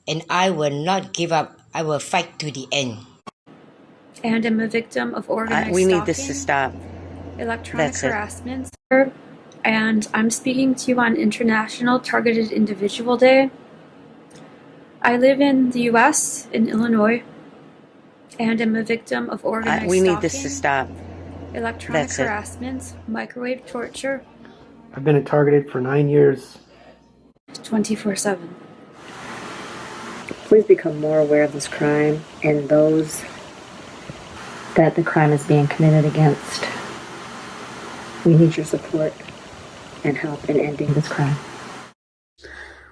Speaker 16: and I will not give up. I will fight to the end.
Speaker 17: And am a victim of organized
Speaker 16: We
Speaker 17: stalking,
Speaker 16: need this to stop.
Speaker 17: electronic
Speaker 16: That's it.
Speaker 17: harassment, and I'm speaking to you on International Targeted Individual Day. I live in the U.S., in Illinois, and am a victim of organized
Speaker 16: We
Speaker 17: stalking,
Speaker 16: need this to stop.
Speaker 17: electronic
Speaker 16: That's it.
Speaker 17: harassment, microwave torture,
Speaker 18: I've been targeted for 9 years.
Speaker 17: 24/7.
Speaker 19: Please become more aware of this crime and those that the crime is being committed against. We need your support and help in ending this crime.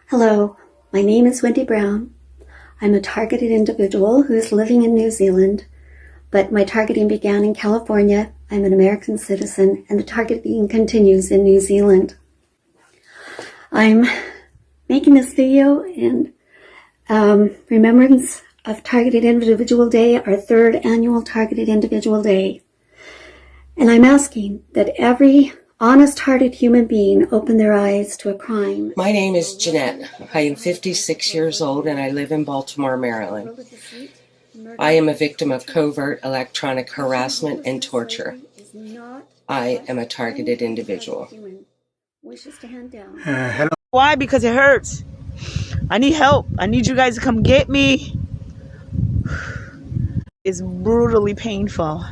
Speaker 20: Hello, my name is Wendy Brown. I'm a targeted individual who is living in New Zealand, but my targeting began in California. I'm an American citizen, and the targeting continues in New Zealand. I'm making this video in remembrance of Targeted Individual Day, our third annual Targeted Individual Day. And I'm asking that every honest-hearted human being open their eyes to a crime.
Speaker 21: My name is Jeanette. I am 56 years old and I live in Baltimore, Maryland. I am a victim of covert electronic harassment and torture. I am a targeted individual.
Speaker 22: Hello. Why? Because it hurts. I need help. I need you guys to come get me. It's brutally painful.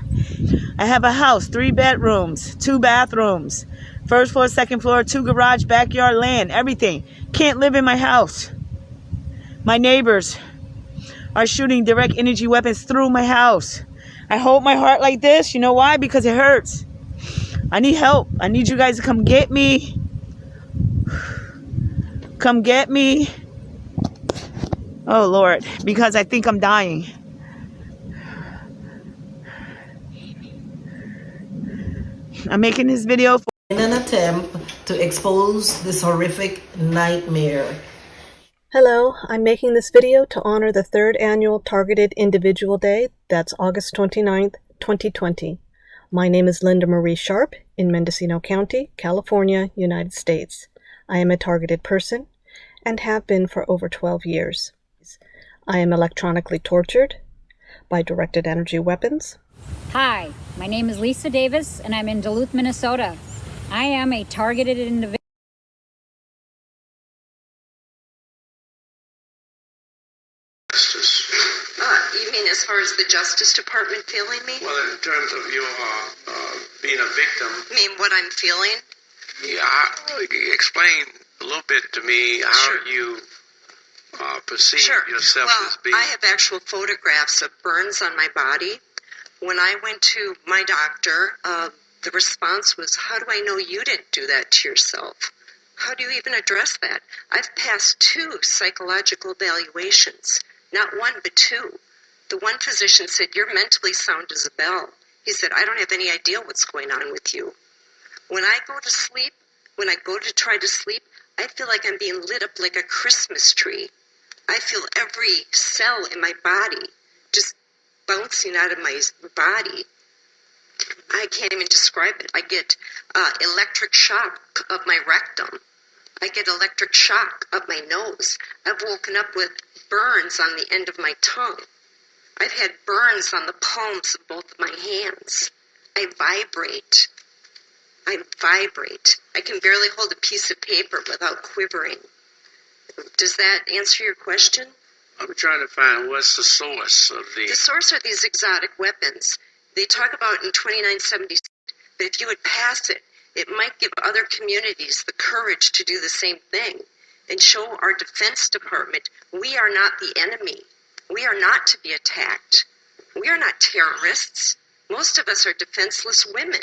Speaker 22: I have a house, 3 bedrooms, 2 bathrooms, first floor, second floor, 2 garage, backyard, land, everything. Can't live in my house. My neighbors are shooting direct energy weapons through my house. I hold my heart like this. You know why? Because it hurts. I need help. I need you guys to come get me. Come get me. Oh, Lord, because I think I'm dying. I'm making this video
Speaker 23: in an attempt to expose this horrific nightmare.
Speaker 24: Hello, I'm making this video to honor the 3rd annual Targeted Individual Day. That's August 29th, 2020. My name is Linda Marie Sharp in Mendocino County, California, United States. I am a targeted person and have been for over 12 years. I am electronically tortured by directed energy weapons.
Speaker 25: Hi, my name is Lisa Davis and I'm in Duluth, Minnesota. I am a targeted individual.
Speaker 26: You mean as far as the Justice Department feeling me?
Speaker 27: Well, in terms of your being a victim.
Speaker 26: You mean what I'm feeling?
Speaker 27: Yeah, explain a little bit to me how you perceive yourself as being.
Speaker 26: I have actual photographs of burns on my body. When I went to my doctor, the response was, how do I know you didn't do that to yourself? How do you even address that? I've passed 2 psychological evaluations, not 1 but 2. The one physician said, you're mentally sound as a bell. He said, I don't have any idea what's going on with you. When I go to sleep, when I go to try to sleep, I feel like I'm being lit up like a Christmas tree. I feel every cell in my body just bouncing out of my body. I can't even describe it. I get electric shock of my rectum. I get electric shock up my nose. I've woken up with burns on the end of my tongue. I've had burns on the palms of both of my hands. I vibrate. I can barely hold a piece of paper without quivering. Does that answer your question?
Speaker 27: I'm trying to find what's the source of the...
Speaker 26: The source are these exotic weapons. They talk about in 2976, but if you would pass it, it might give other communities the courage to do the same thing and show our Defense Department we are not the enemy. We are not to be attacked. We are not terrorists. Most of us are defenseless women.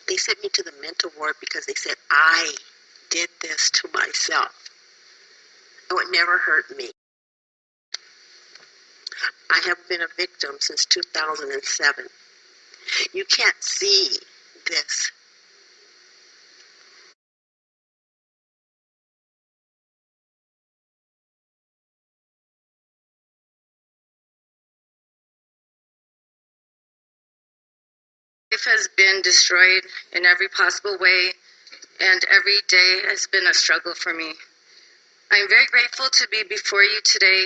Speaker 26: They sent me to the mental ward because they said I did this to myself. It would never hurt me. I have been a victim since 2007. You can't see this.
Speaker 28: Life has been destroyed in every possible way, and every day has been a struggle for me. I am very grateful to be before you today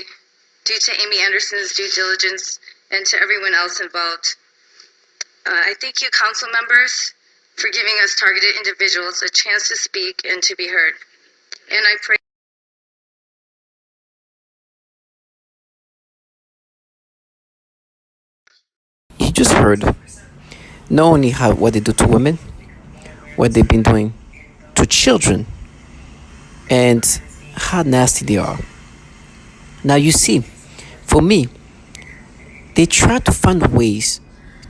Speaker 28: due to Amy Anderson's due diligence and to everyone else involved. I thank you, council members, for giving us targeted individuals a chance to speak and to be heard. And I pray.
Speaker 1: You just heard not only what they do to women, what they've been doing to children, and how nasty they are. Now you see, for me, they try to find ways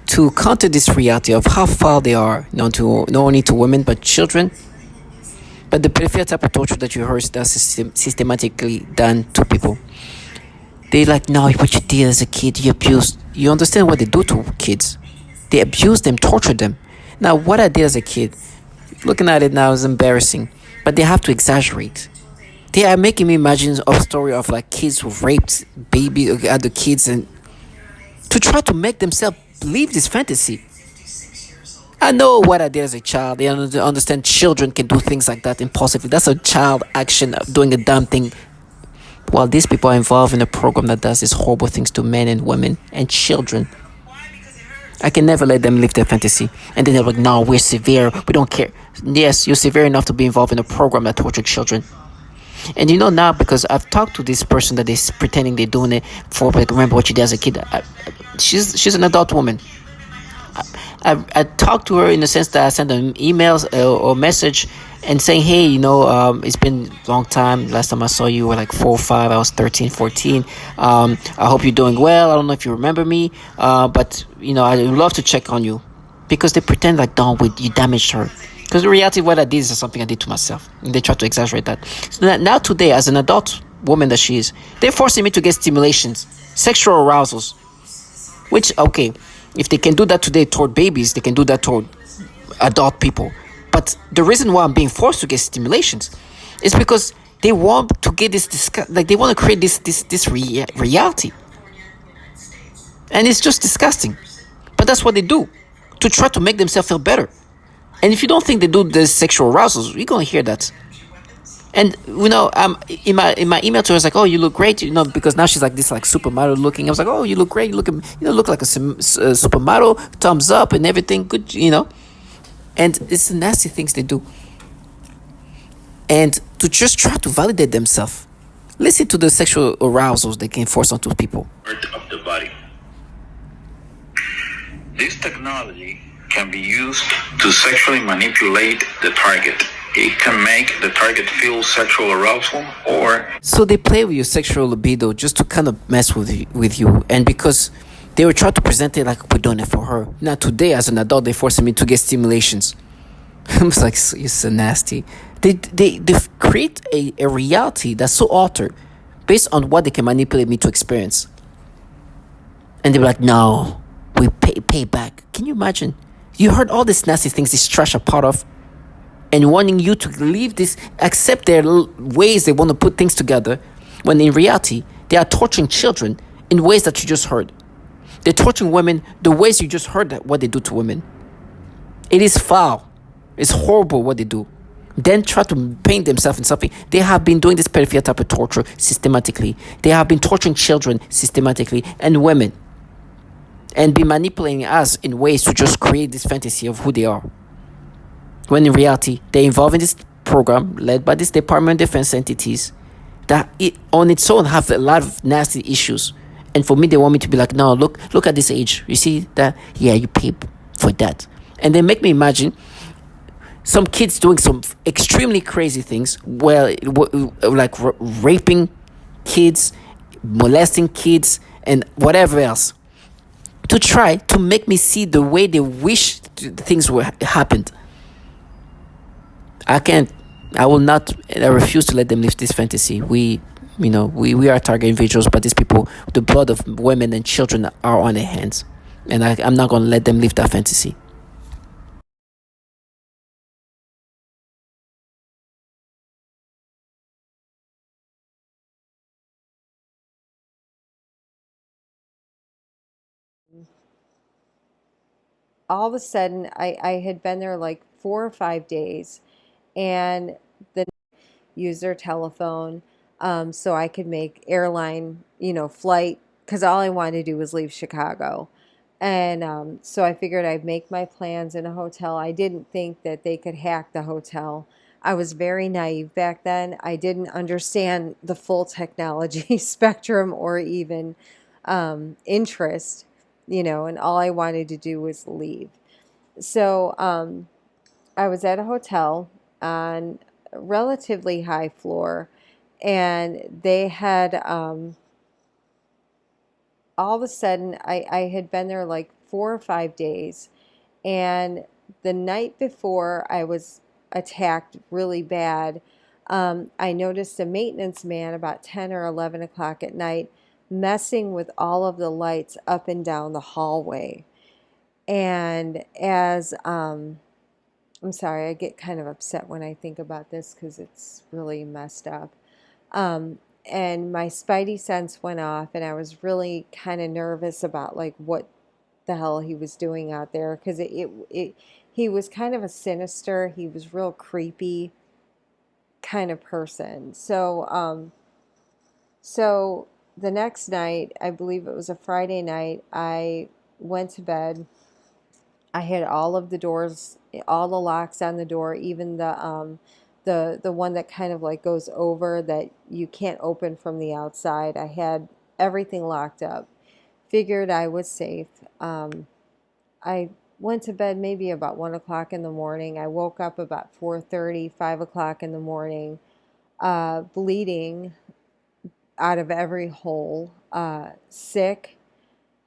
Speaker 1: to counter this reality of how far they are not only to women but children. But the pedophilia type of torture that you heard that's systematically done to people. They like, no, what you did as a kid, you abused. You understand what they do to kids? They abuse them, torture them. Now, what I did as a kid, looking at it now is embarrassing, but they have to exaggerate. They are making me imagine a story of like kids who raped baby other kids and to try to make themselves believe this fantasy. I know what I did as a child. They understand children can do things like that impulsively. That's a child action of doing a dumb thing. While these people are involved in a program that does these horrible things to men and women and children, I can never let them live their fantasy. And then they're like, no, we're severe. We don't care. Yes, you're severe enough to be involved in a program that tortures children. And you know now, because I've talked to this person that is pretending they're doing it for, like, remember what you did as a kid. She's an adult woman. I talked to her in the sense that I sent an emails or message and saying, hey, it's been a long time. Last time I saw you were like 4 or 5. I was 13, 14. I hope you're doing well. I don't know if you remember me, but I'd love to check on you, because they pretend like, no, you damaged her. Because in reality, what I did is something I did to myself. And they try to exaggerate that. So now today, as an adult woman that she is, they're forcing me to get stimulations, sexual arousals. Which, okay, if they can do that today toward babies, they can do that toward adult people. But the reason why I'm being forced to get stimulations is because they want to get they want to create this reality. And it's just disgusting. But that's what they do, to try to make themselves feel better. And if you don't think they do the sexual arousals, you're going to hear that. And in my email to her, I was like, "Oh, you look great," because now she's like this, like supermodel looking. I was like, "Oh, you look great. You look like a supermodel. Thumbs up and everything. Good, And it's the nasty things they do. And to just try to validate themselves. Listen to the sexual arousals they can force onto people.
Speaker 2: Of the body. This technology can be used to sexually manipulate the target. It can make the target feel sexual arousal or...
Speaker 1: So they play with your sexual libido just to kind of mess with you. And because they were trying to present it like we're doing it for her. Now today, as an adult, they're forcing me to get stimulations. I was like, you're so nasty. They create a reality that's so altered based on what they can manipulate me to experience. And they're like, no, we pay back. Can you imagine? You heard all these nasty things this trash are part of, and wanting you to leave this, accept their ways they want to put things together, when in reality, they are torturing children in ways that you just heard. They're torturing women the ways you just heard what they do to women. It is foul. It's horrible what they do. Then try to paint themselves in something. They have been doing this pedophilia type of torture systematically. They have been torturing children systematically and women. And be manipulating us in ways to just create this fantasy of who they are. When in reality, they're involved in this program led by this Department of Defense entities that on its own have a lot of nasty issues. And for me, they want me to be like, no, look at this age. You see that? Yeah, you pay for that. And they make me imagine some kids doing some extremely crazy things, like raping kids, molesting kids, and whatever else, to try to make me see the way they wish things were happened. I will not. I refuse to let them live this fantasy. We are target individuals, but these people, the blood of women and children are on their hands, and I'm not going to let them live that fantasy.
Speaker 3: All of a sudden, I had been there like 4 or 5 days, and then use their telephone, so I could make airline, flight, because all I wanted to do was leave Chicago. And so I figured I'd make my plans in a hotel. I didn't think that they could hack the hotel. I was very naive back then. I didn't understand the full technology spectrum or even interest, and all I wanted to do was leave. So I was at a hotel on a relatively high floor, and they had all of a sudden, I had been there like 4 or 5 days, and the night before attacked really bad. I noticed a maintenance man about 10 or 11 o'clock at night messing with all of the lights up and down the hallway. And as I'm sorry, I get kind of upset when I think about this because it's really messed up. And my spidey sense went off, and I was really kind of nervous about like what the hell he was doing out there, because he was kind of a sinister, he was real creepy kind of person. So the next night, I believe it was a Friday night, I went to bed. I had all of the doors, all the locks on the door, even the one that kind of like goes over that you can't open from the outside. I had everything locked up. Figured I was safe. I went to bed maybe about 1 o'clock in the morning. I woke up about 4:30, 5 o'clock in the morning, bleeding out of every hole, sick.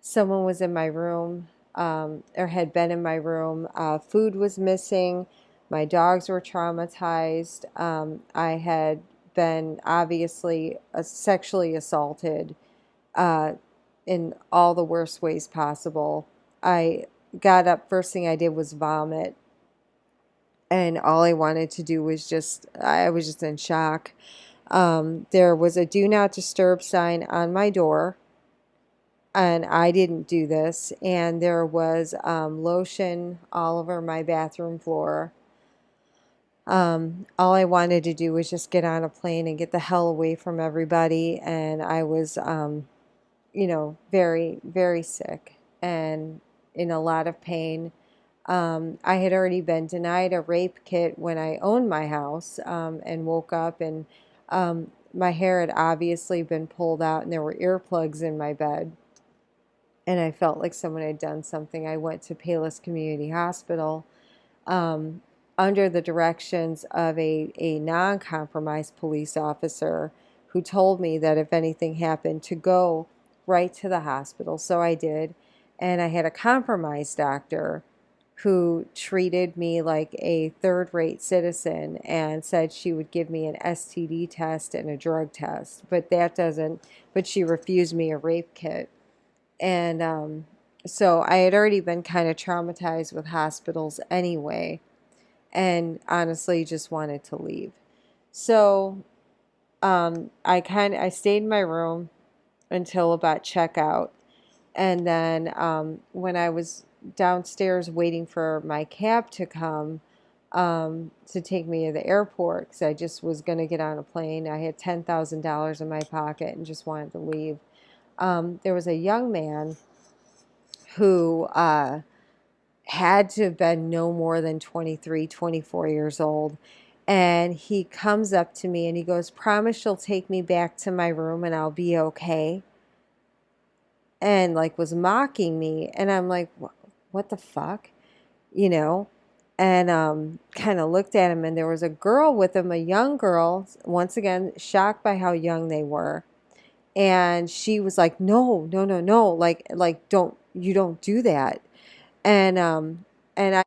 Speaker 3: Someone was in my room, or had been in my room. Food was missing. My dogs were traumatized. I had been obviously sexually assaulted in all the worst ways possible. I got up, first thing I did was vomit. And all I wanted to do was I was just in shock. There was a do not disturb sign on my door, and I didn't do this. And there was lotion all over my bathroom floor. All I wanted to do was just get on a plane and get the hell away from everybody. And I was, very, very sick and in a lot of pain. I had already been denied a rape kit when I owned my house, and woke up, and my hair had obviously been pulled out, and there were earplugs in my bed. And I felt like someone had done something. I went to Palos Community Hospital, under the directions of a non-compromised police officer who told me that if anything happened, to go right to the hospital. So I did. And I had a compromised doctor who treated me like a third-rate citizen and said she would give me an STD test and a drug test. But she refused me a rape kit. And so I had already been kind of traumatized with hospitals anyway, and honestly just wanted to leave. So I stayed in my room until about checkout. And then when I was downstairs waiting for my cab to come to take me to the airport, because I just was going to get on a plane, I had $10,000 in my pocket and just wanted to leave. There was a young man who had to have been no more than 23, 24 years old. And he comes up to me and he goes, "Promise you'll take me back to my room and I'll be okay." And like was mocking me. And I'm like, what the fuck? You know? And kind of looked at him, and there was a girl with him, a young girl, once again, shocked by how young they were. And she was like, no, no, no, no, like don't do that. And I